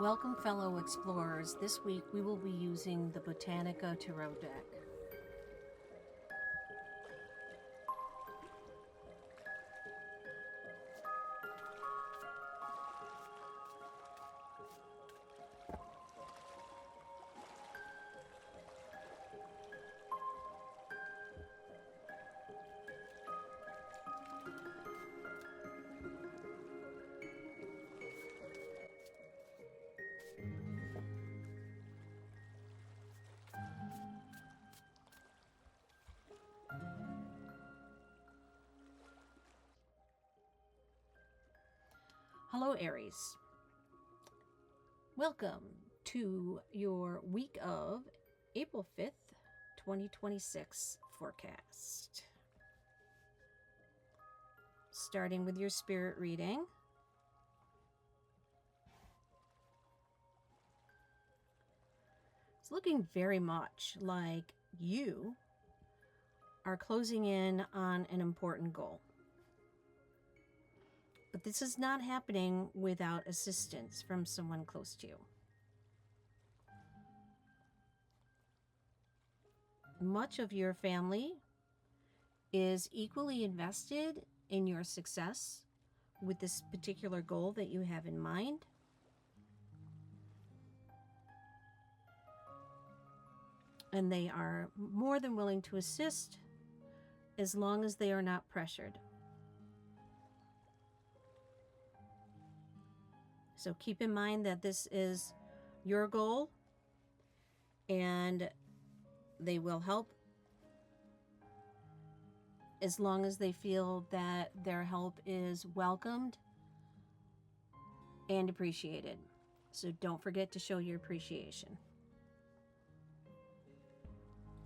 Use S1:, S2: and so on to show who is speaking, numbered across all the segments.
S1: Welcome, fellow explorers. This week we will be using the Botanica Tarot deck. Hello, Aries. Welcome to your week of April 5th, 2026 forecast. Starting with your spirit reading. It's looking very much like you are closing in on an important goal. But this is not happening without assistance from someone close to you. Much of your family is equally invested in your success with this particular goal that you have in mind. And they are more than willing to assist as long as they are not pressured. So keep in mind that this is your goal and they will help as long as they feel that their help is welcomed and appreciated. So don't forget to show your appreciation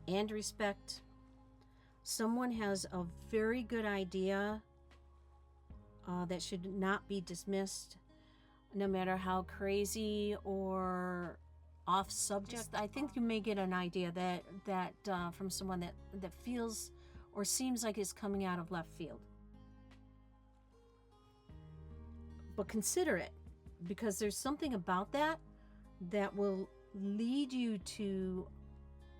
S1: and respect. Someone has a very good idea that should not be dismissed. No matter how crazy or off subject, I think you may get an idea that from someone that feels or seems like it's coming out of left field. But consider it, because there's something about that will lead you to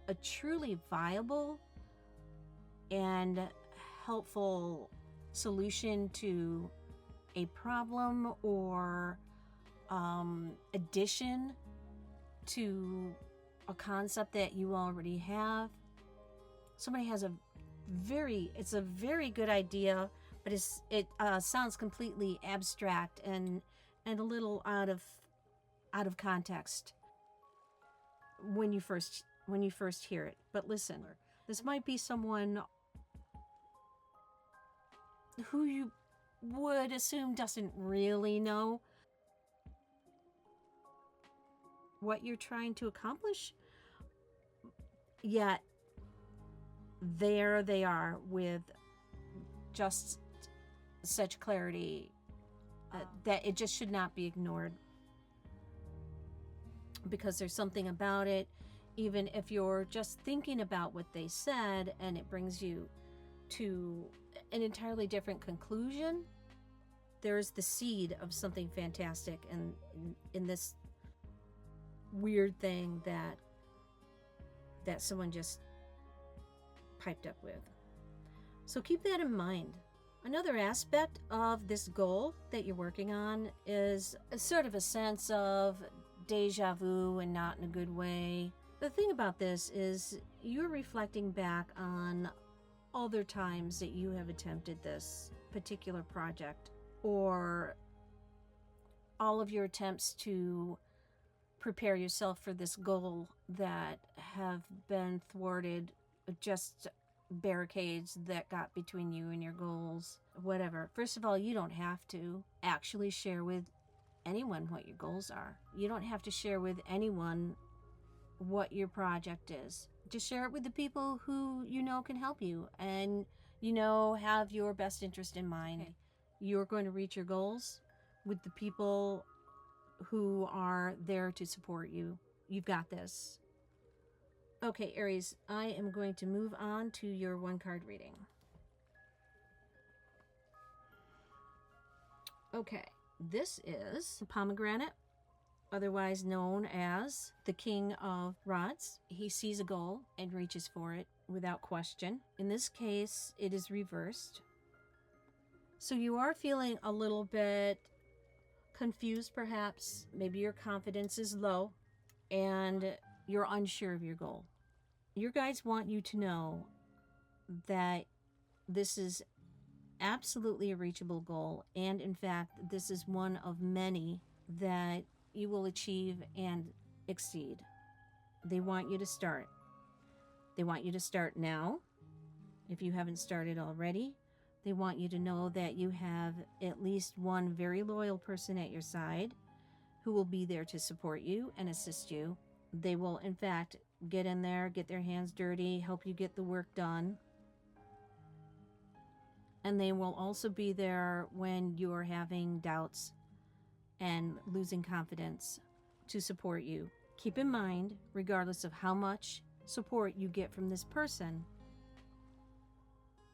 S1: a truly viable and helpful solution to a problem or addition to a concept that you already have. Somebody has it's a very good idea, but it sounds completely abstract and a little out of context when you first hear it. But listen, this might be someone who you would assume doesn't really know what you're trying to accomplish, yet there they are with just such clarity that it just should not be ignored, because there's something about it. Even if you're just thinking about what they said and it brings you to an entirely different conclusion, there's the seed of something fantastic in this weird thing that someone just piped up with. So keep that in mind. Another aspect of this goal that you're working on is a sort of a sense of deja vu, and not in a good way. The thing about this is you're reflecting back on other times that you have attempted this particular project, or all of your attempts to prepare yourself for this goal that have been thwarted, just barricades that got between you and your goals, whatever. First of all, you don't have to actually share with anyone what your goals are. You don't have to share with anyone what your project is. Just share it with the people who you know can help you and have your best interest in mind. Okay. You're going to reach your goals with the people who are there to support you. You've got this. Okay, Aries, I am going to move on to your one card reading. Okay, this is pomegranate, otherwise known as the King of Rods. He sees a goal and reaches for it without question. In this case, it is reversed. So you are feeling a little bit confused, perhaps. Maybe your confidence is low and you're unsure of your goal. Your guides want you to know that this is absolutely a reachable goal, and in fact, this is one of many that you will achieve and exceed. They want you to start. They want you to start now. If you haven't started already, they want you to know that you have at least one very loyal person at your side who will be there to support you and assist you. They will, in fact, get in there, get their hands dirty, help you get the work done. And they will also be there when you're having doubts and losing confidence to support you. Keep in mind, regardless of how much support you get from this person,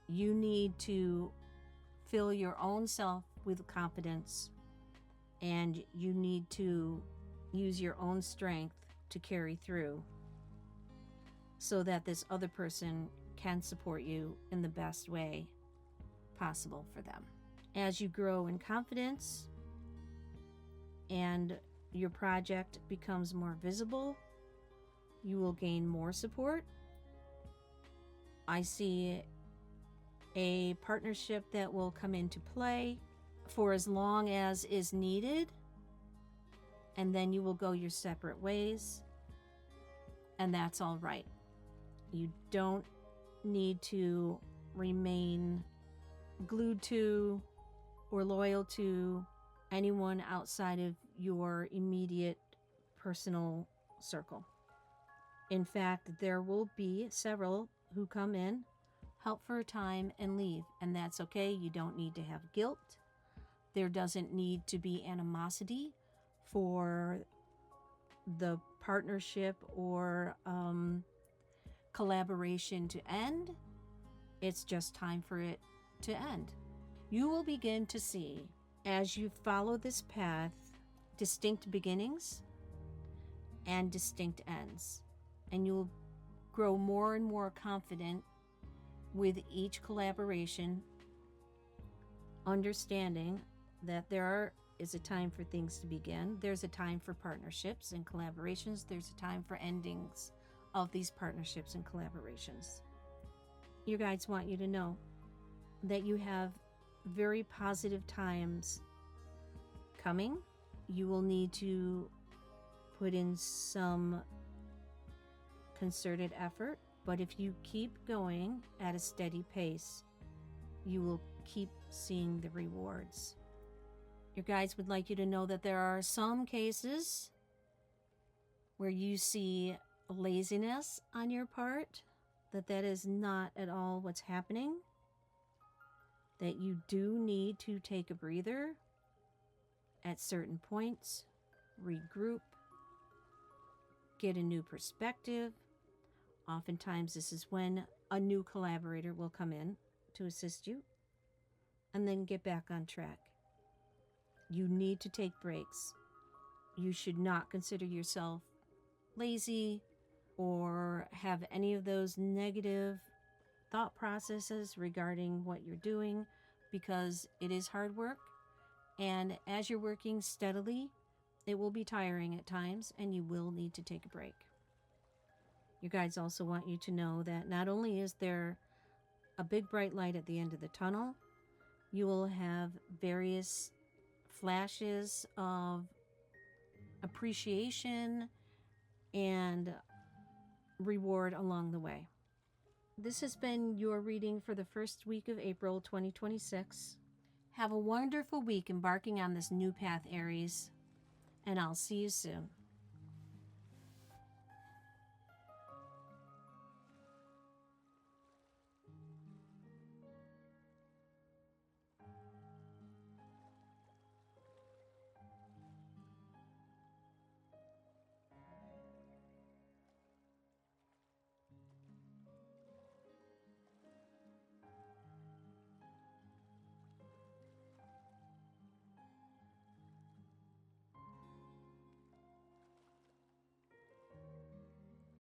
S1: you need to fill your own self with confidence, and you need to use your own strength to carry through so that this other person can support you in the best way possible for them. As you grow in confidence and your project becomes more visible, you will gain more support. I see a partnership that will come into play for as long as is needed, and then you will go your separate ways, and that's all right. You don't need to remain glued to or loyal to anyone outside of your immediate personal circle. In fact, there will be several who come in, help for a time, and leave, and that's okay. You don't need to have guilt. There doesn't need to be animosity for the partnership or collaboration to end. It's just time for it to end. You will begin to see, as you follow this path, distinct beginnings and distinct ends, and you'll grow more and more confident with each collaboration, understanding that there is a time for things to begin. There's a time for partnerships and collaborations. There's a time for endings of these partnerships and collaborations. Your guides want you to know that you have very positive times coming. You will need to put in some concerted effort, but if you keep going at a steady pace, you will keep seeing the rewards. Your guides would like you to know that there are some cases where you see laziness on your part, that is not at all what's happening, that you do need to take a breather at certain points, regroup, get a new perspective. Oftentimes this is when a new collaborator will come in to assist you, and then get back on track. You need to take breaks. You should not consider yourself lazy or have any of those negative thought processes regarding what you're doing, because it is hard work, and as you're working steadily, it will be tiring at times, and you will need to take a break. Your guides also want you to know that not only is there a big bright light at the end of the tunnel, you will have various flashes of appreciation and reward along the way. This has been your reading for the first week of April 2026. Have a wonderful week embarking on this new path, Aries, and I'll see you soon.